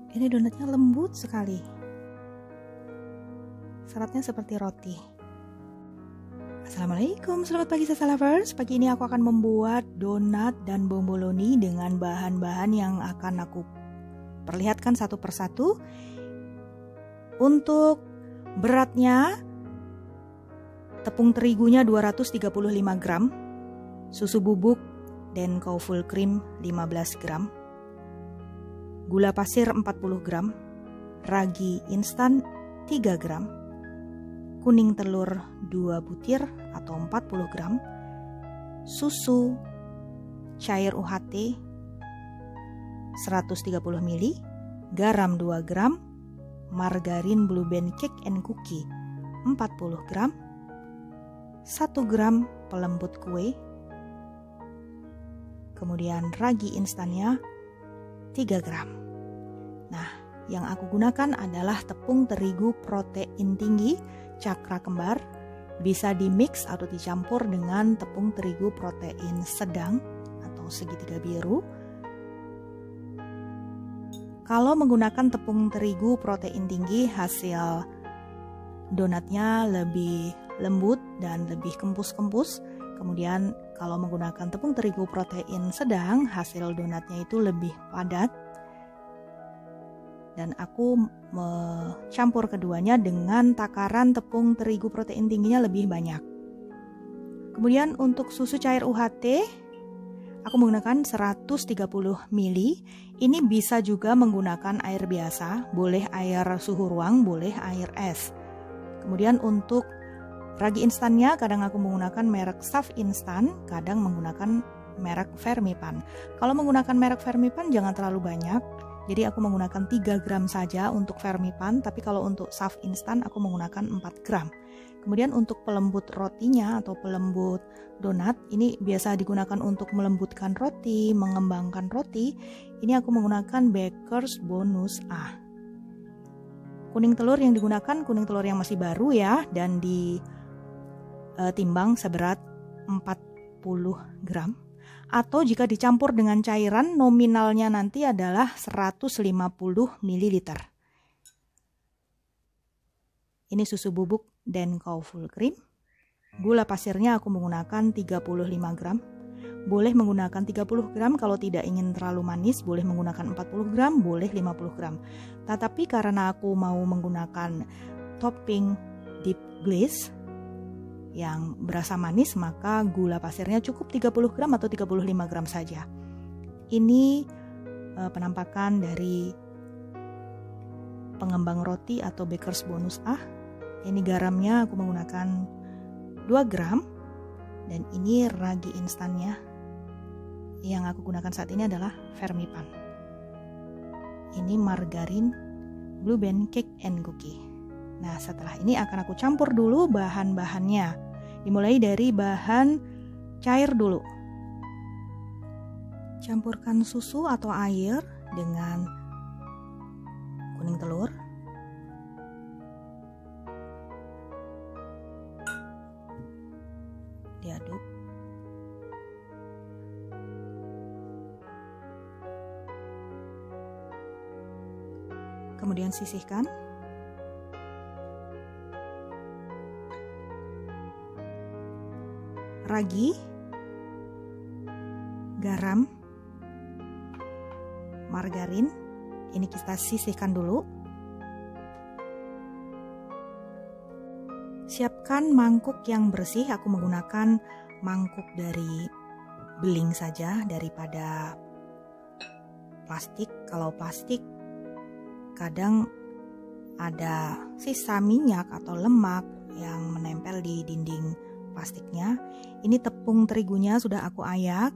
Ini donatnya lembut sekali. Seratnya seperti roti. Assalamualaikum, selamat pagi Sasa Lovers. Pagi ini aku akan membuat donat dan bomboloni dengan bahan-bahan yang akan aku perlihatkan satu persatu. Untuk beratnya, tepung terigunya 235 gram, susu bubuk Denko full cream 15 gram, gula pasir 40 gram, ragi instan 3 gram, kuning telur 2 butir atau 40 gram, susu cair UHT 130 ml, garam 2 gram, margarin Blue Band Cake and Cookie 40 gram, 1 gram pelembut kue, kemudian ragi instannya 3 gram. Nah, yang aku gunakan adalah tepung terigu protein tinggi Cakra Kembar. Bisa dimix atau dicampur dengan tepung terigu protein sedang atau segitiga biru. Kalau menggunakan tepung terigu protein tinggi, hasil donatnya lebih lembut dan lebih kempus-kempus. Kemudian kalau menggunakan tepung terigu protein sedang, hasil donatnya itu lebih padat. Dan aku mencampur keduanya dengan takaran tepung terigu protein tingginya lebih banyak. Kemudian untuk susu cair UHT, aku menggunakan 130 ml. Ini bisa juga menggunakan air biasa, boleh air suhu ruang, boleh air es. Kemudian untuk ragi instannya, kadang aku menggunakan merek Saf Instan, kadang menggunakan merek Fermipan. Kalau menggunakan merek Fermipan jangan terlalu banyak. Jadi aku menggunakan 3 gram saja untuk Fermipan, tapi kalau untuk Saf Instan aku menggunakan 4 gram. Kemudian untuk pelembut rotinya atau pelembut donat, ini biasa digunakan untuk melembutkan roti, mengembangkan roti. Ini aku menggunakan Baker's Bonus A. Kuning telur yang digunakan kuning telur yang masih baru ya, dan ditimbang seberat 40 gram. Atau jika dicampur dengan cairan, nominalnya nanti adalah 150 ml. Ini susu bubuk Denko full cream. Gula pasirnya aku menggunakan 35 gram. Boleh menggunakan 30 gram kalau tidak ingin terlalu manis, boleh menggunakan 40 gram, boleh 50 gram. Tetapi karena aku mau menggunakan topping deep glaze yang berasa manis, maka gula pasirnya cukup 30 gram atau 35 gram saja. Ini penampakan dari pengembang roti atau Baker's Bonus A. Ini garamnya aku menggunakan 2 gram, dan ini ragi instannya. Yang aku gunakan saat ini adalah Fermipan. Ini margarin Blue Band Cake and Cookie. Nah, setelah ini akan aku campur dulu bahan-bahannya. Dimulai dari bahan cair dulu. Campurkan susu atau air dengan kuning telur. Diaduk. Kemudian sisihkan. Ragi, garam, margarin, ini kita sisihkan dulu. Siapkan mangkuk yang bersih, aku menggunakan mangkuk dari beling saja daripada plastik. Kalau plastik kadang ada sisa minyak atau lemak yang menempel di dinding plastiknya. Ini tepung terigunya sudah aku ayak,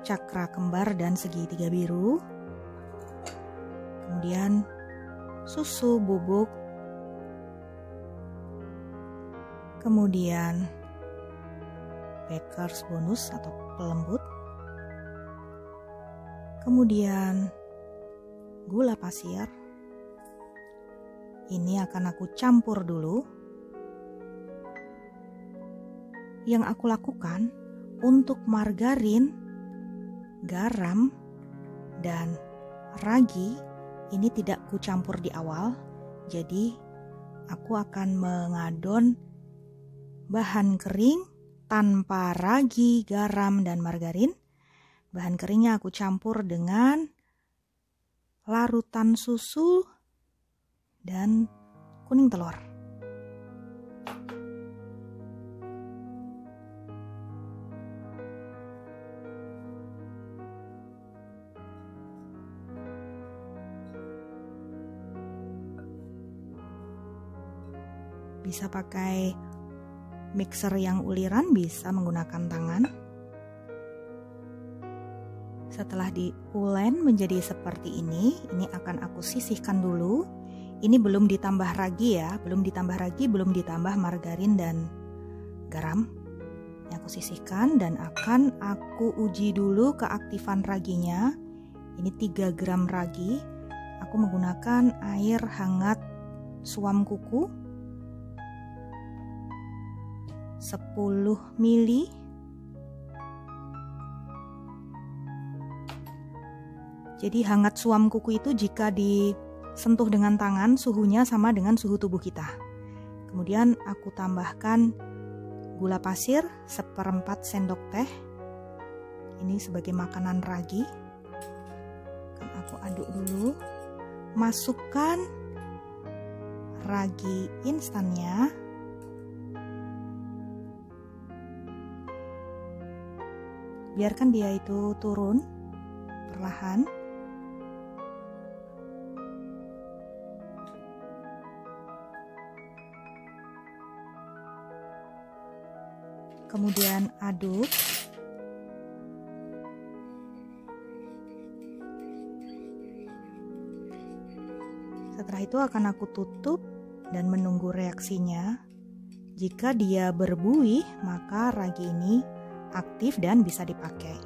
Cakra Kembar dan segitiga biru. Kemudian susu bubuk, kemudian Baker's Bonus atau pelembut, kemudian gula pasir. Ini akan aku campur dulu. Yang aku lakukan untuk margarin, garam, dan ragi ini tidak kucampur di awal, jadi aku akan mengadon bahan kering tanpa ragi, garam, dan margarin. Bahan keringnya aku campur dengan larutan susu dan kuning telur. Bisa pakai mixer yang uliran, bisa menggunakan tangan. Setelah diulen menjadi seperti ini akan aku sisihkan dulu. Ini belum ditambah ragi ya, belum ditambah ragi, belum ditambah margarin dan garam. Ini aku sisihkan dan akan aku uji dulu keaktifan raginya. Ini 3 gram ragi. Aku menggunakan air hangat suam kuku 10 ml. Jadi hangat suam kuku itu jika disentuh dengan tangan suhunya sama dengan suhu tubuh kita. Kemudian aku tambahkan gula pasir 1/4 sendok teh. Ini sebagai makanan ragi. Akan aku aduk dulu. Masukkan ragi instannya. Biarkan dia itu turun perlahan. Kemudian aduk. Setelah itu akan aku tutup dan menunggu reaksinya. Jika dia berbuih, maka ragi ini aktif dan bisa dipakai.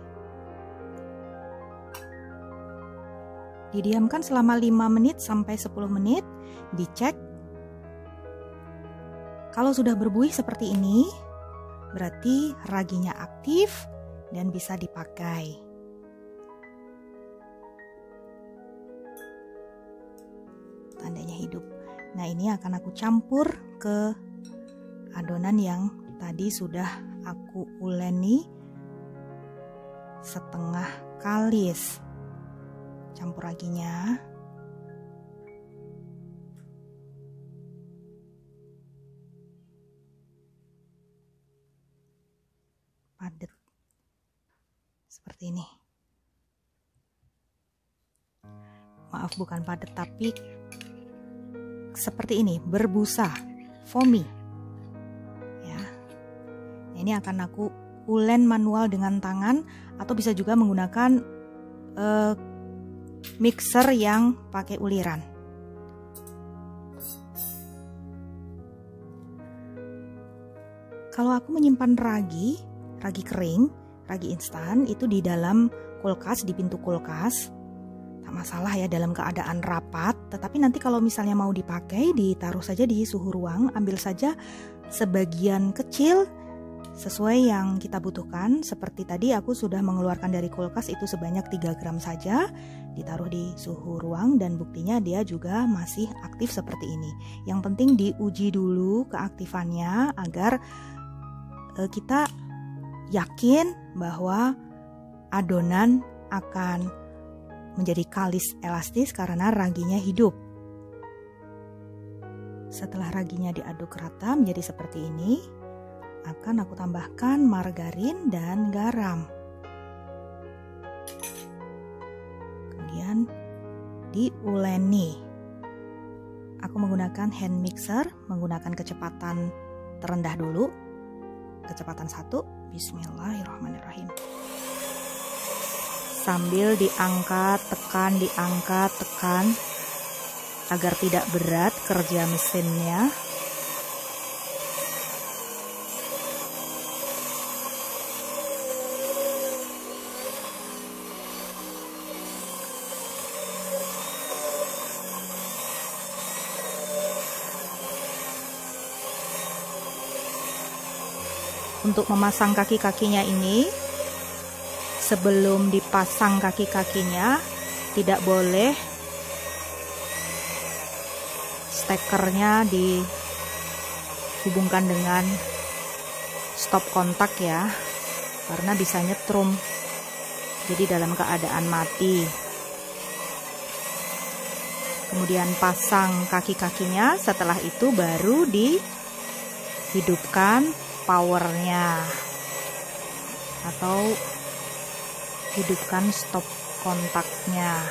Didiamkan selama 5 menit sampai 10 menit, dicek. Kalau sudah berbuih seperti ini, berarti raginya aktif dan bisa dipakai. Tandanya hidup. Nah, ini akan aku campur ke adonan yang tadi sudah aku uleni setengah kalis. Campur raginya. Padat. Seperti ini. Maaf, bukan padat tapi seperti ini, berbusa, foamy. Ini akan aku ulen manual dengan tangan atau bisa juga menggunakan mixer yang pakai uliran. Kalau aku menyimpan ragi kering, ragi instan itu di dalam kulkas, di pintu kulkas, tak masalah ya dalam keadaan rapat. Tetapi nanti kalau misalnya mau dipakai, ditaruh saja di suhu ruang, ambil saja sebagian kecil sesuai yang kita butuhkan. Seperti tadi aku sudah mengeluarkan dari kulkas itu sebanyak 3 gram saja, ditaruh di suhu ruang dan buktinya dia juga masih aktif seperti ini. Yang penting diuji dulu keaktifannya agar kita yakin bahwa adonan akan menjadi kalis elastis karena raginya hidup. Setelah raginya diaduk rata menjadi seperti ini, akan aku tambahkan margarin dan garam. Kemudian diuleni. Aku menggunakan hand mixer, menggunakan kecepatan terendah dulu. Kecepatan 1, bismillahirrahmanirrahim. Sambil diangkat, tekan agar tidak berat kerja mesinnya. Untuk memasang kaki-kakinya ini, sebelum dipasang kaki-kakinya, tidak boleh stekernya dihubungkan dengan stop kontak ya, karena bisa nyetrum, jadi dalam keadaan mati. Kemudian pasang kaki-kakinya, setelah itu baru dihidupkan powernya atau hidupkan stop kontaknya.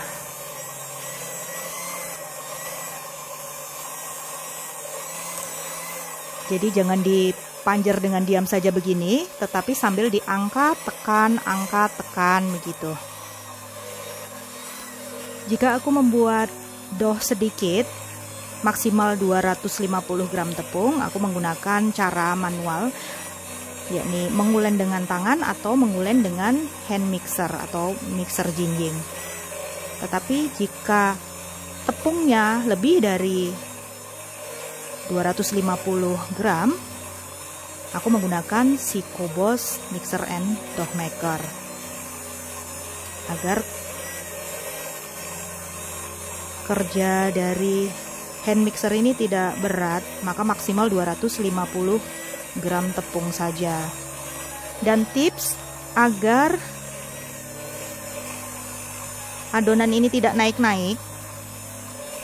Jadi jangan dipanjer dengan diam saja begini, tetapi sambil diangkat, tekan, angkat, tekan begitu. Jika aku membuat dough sedikit, maksimal 250 gram tepung, aku menggunakan cara manual, yakni mengulen dengan tangan atau mengulen dengan hand mixer atau mixer jinjing. Tetapi jika tepungnya lebih dari 250 gram, aku menggunakan si Cobos Mixer and Dough Maker agar kerja dari hand mixer ini tidak berat, maka maksimal 250 gram tepung saja. Dan tips agar adonan ini tidak naik-naik,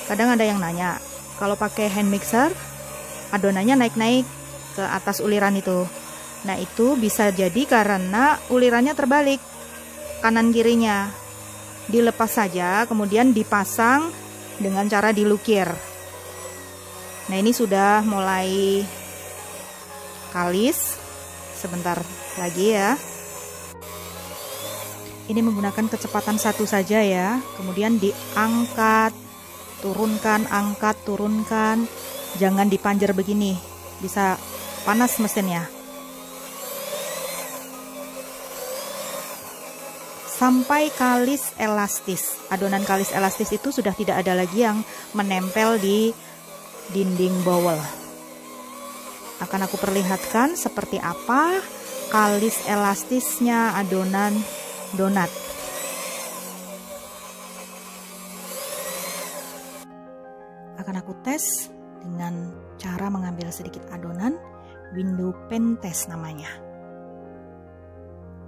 kadang ada yang nanya, kalau pakai hand mixer adonannya naik-naik ke atas uliran itu. Nah, itu bisa jadi karena ulirannya terbalik kanan kirinya. Dilepas saja, kemudian dipasang dengan cara dilukir. Nah, ini sudah mulai kalis. Sebentar lagi ya. Ini menggunakan kecepatan 1 saja ya. Kemudian diangkat, turunkan, angkat, turunkan. Jangan dipanjer begini, bisa panas mesinnya. Sampai kalis elastis. Adonan kalis elastis itu sudah tidak ada lagi yang menempel di dinding bowl. Akan aku perlihatkan seperti apa kalis elastisnya adonan donat. Akan aku tes dengan cara mengambil sedikit adonan, window pan test namanya,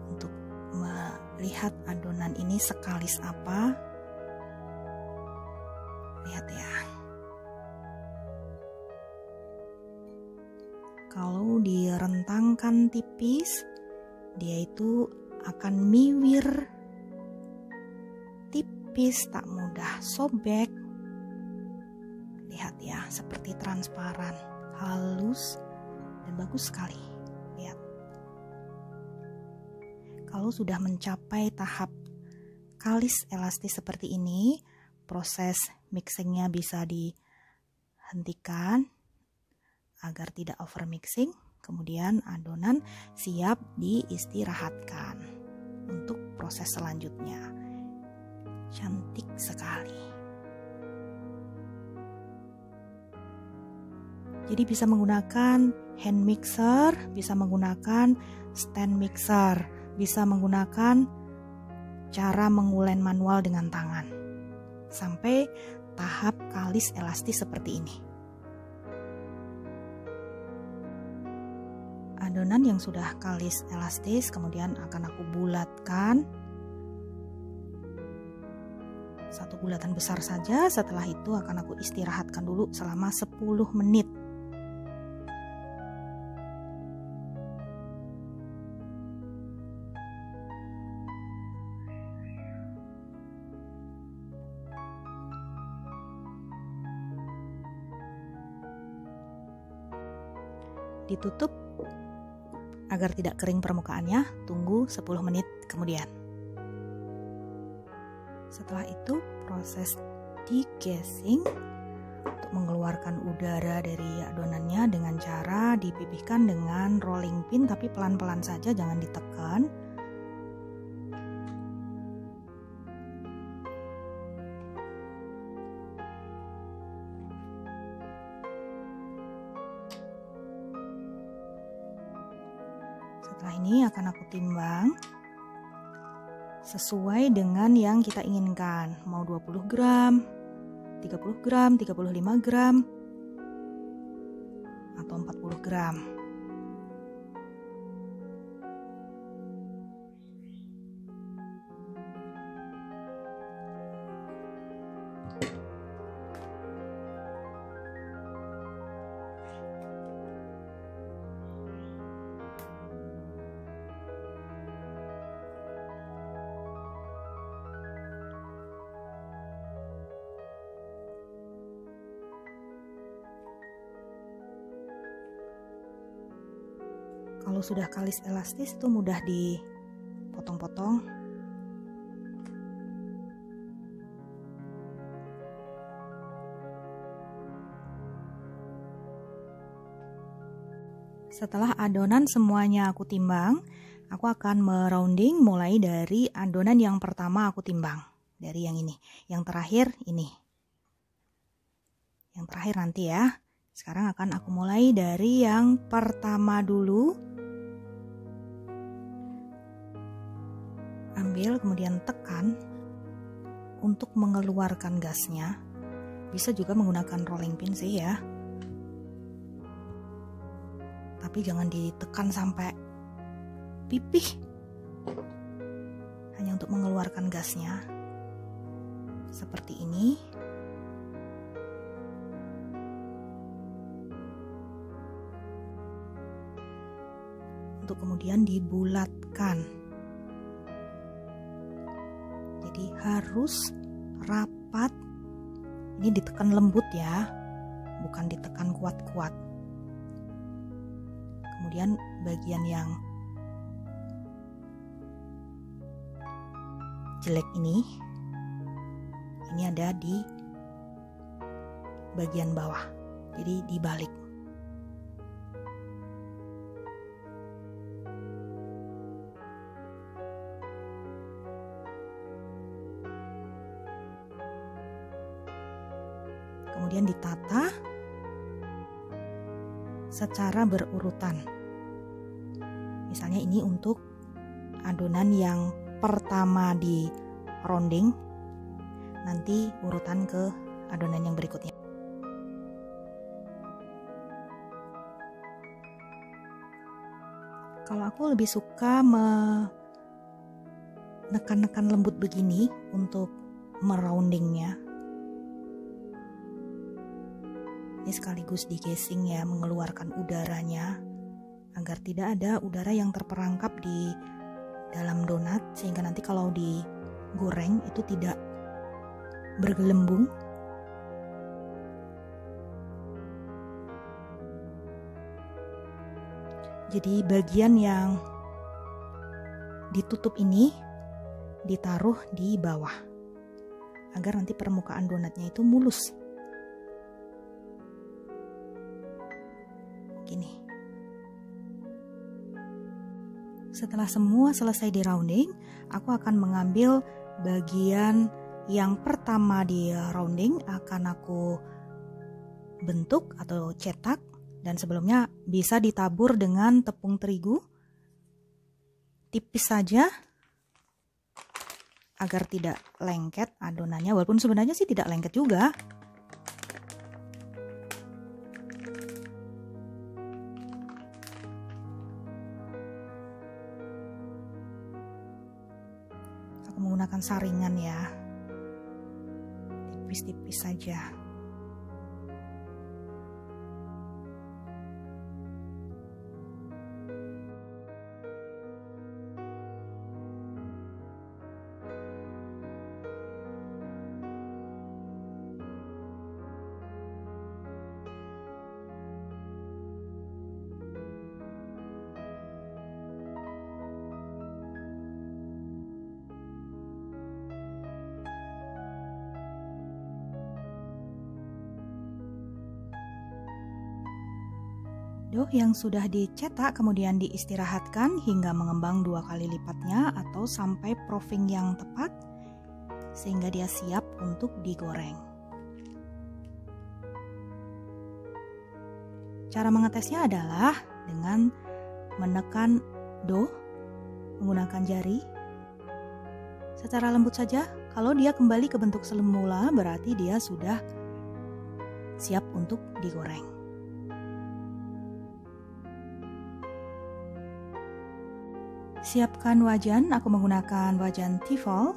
untuk melihat adonan ini sekalis apa. Lihat ya, kalau direntangkan tipis, dia itu akan miwir tipis, tak mudah sobek. Lihat ya, seperti transparan, halus, dan bagus sekali. Lihat. Kalau sudah mencapai tahap kalis elastis seperti ini, proses mixingnya bisa dihentikan agar tidak over mixing. Kemudian adonan siap diistirahatkan untuk proses selanjutnya. Cantik sekali. Jadi bisa menggunakan hand mixer, bisa menggunakan stand mixer, bisa menggunakan cara mengulen manual dengan tangan sampai tahap kalis elastis seperti ini. Adonan yang sudah kalis elastis kemudian akan aku bulatkan. Satu bulatan besar saja, setelah itu akan aku istirahatkan dulu selama 10 menit. Ditutup agar tidak kering permukaannya, tunggu 10 menit kemudian. Setelah itu proses degassing untuk mengeluarkan udara dari adonannya dengan cara dipipihkan dengan rolling pin, tapi pelan-pelan saja, jangan ditekan. Setelah ini akan aku timbang sesuai dengan yang kita inginkan. Mau 20 gram, 30 gram, 35 gram, atau 40 gram. Kalau sudah kalis elastis itu mudah dipotong-potong. Setelah adonan semuanya aku timbang, aku akan merounding mulai dari adonan yang pertama aku timbang. Dari yang ini, yang terakhir ini. Yang terakhir nanti ya. Sekarang akan aku mulai dari yang pertama dulu. Ambil kemudian tekan untuk mengeluarkan gasnya. Bisa juga menggunakan rolling pin sih ya. Tapi jangan ditekan sampai pipih. Hanya untuk mengeluarkan gasnya. Seperti ini. Untuk kemudian dibulatkan. Jadi harus rapat. Ini ditekan lembut ya, bukan ditekan kuat-kuat. Kemudian bagian yang jelek ini ada di bagian bawah. Jadi dibalik. Kemudian ditata secara berurutan. Misalnya ini untuk adonan yang pertama di rounding, nanti urutan ke adonan yang berikutnya. Kalau aku lebih suka menekan-nekan lembut begini untuk meroundingnya. Ini sekaligus di casing ya, mengeluarkan udaranya agar tidak ada udara yang terperangkap di dalam donat, sehingga nanti kalau digoreng itu tidak bergelembung. Jadi bagian yang ditutup ini ditaruh di bawah agar nanti permukaan donatnya itu mulus. Gini. Setelah semua selesai di rounding, aku akan mengambil bagian yang pertama di rounding, akan aku bentuk atau cetak, dan sebelumnya bisa ditabur dengan tepung terigu tipis saja agar tidak lengket adonannya, walaupun sebenarnya sih tidak lengket juga. Menggunakan saringan ya, tipis-tipis saja. Dough yang sudah dicetak kemudian diistirahatkan hingga mengembang 2 kali lipatnya atau sampai proofing yang tepat sehingga dia siap untuk digoreng. Cara mengetesnya adalah dengan menekan dough menggunakan jari secara lembut saja. Kalau dia kembali ke bentuk semula, berarti dia sudah siap untuk digoreng. Siapkan wajan, aku menggunakan wajan Tefal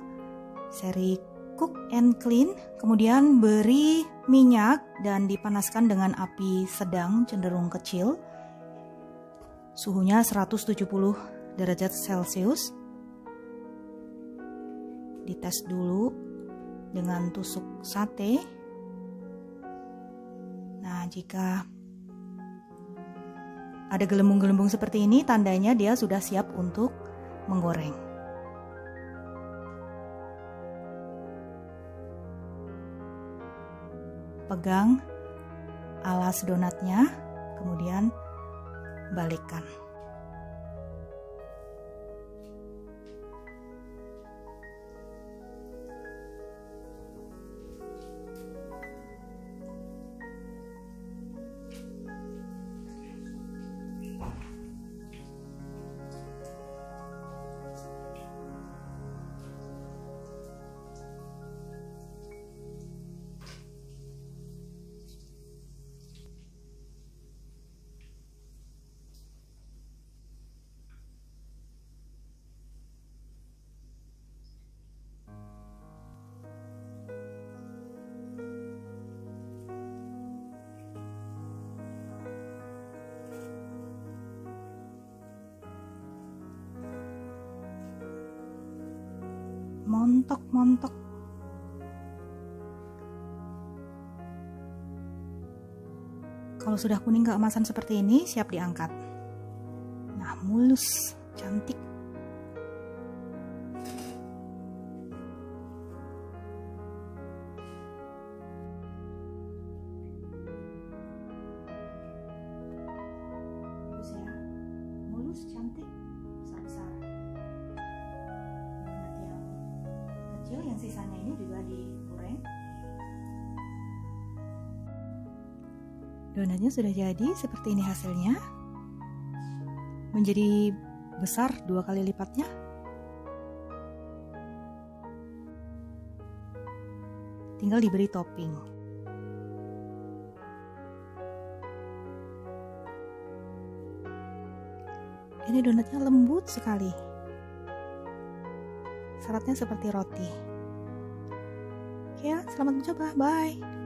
seri Cook and Clean. Kemudian beri minyak dan dipanaskan dengan api sedang cenderung kecil. Suhunya 170 derajat Celcius. Dites dulu dengan tusuk sate. Nah, jika ada gelembung-gelembung seperti ini, tandanya dia sudah siap untuk menggoreng. Pegang alas donatnya, kemudian balikkan. Montok-montok. Kalau sudah kuning keemasan seperti ini, siap diangkat. Nah, mulus, cantik. Bagus ya, mulus, cantik, besar-besar. Yang sisanya ini juga digoreng. Donatnya sudah jadi, seperti ini hasilnya. Menjadi besar 2 kali lipatnya. Tinggal diberi topping. Ini donatnya lembut sekali. Syaratnya seperti roti. Oke ya, selamat mencoba. Bye.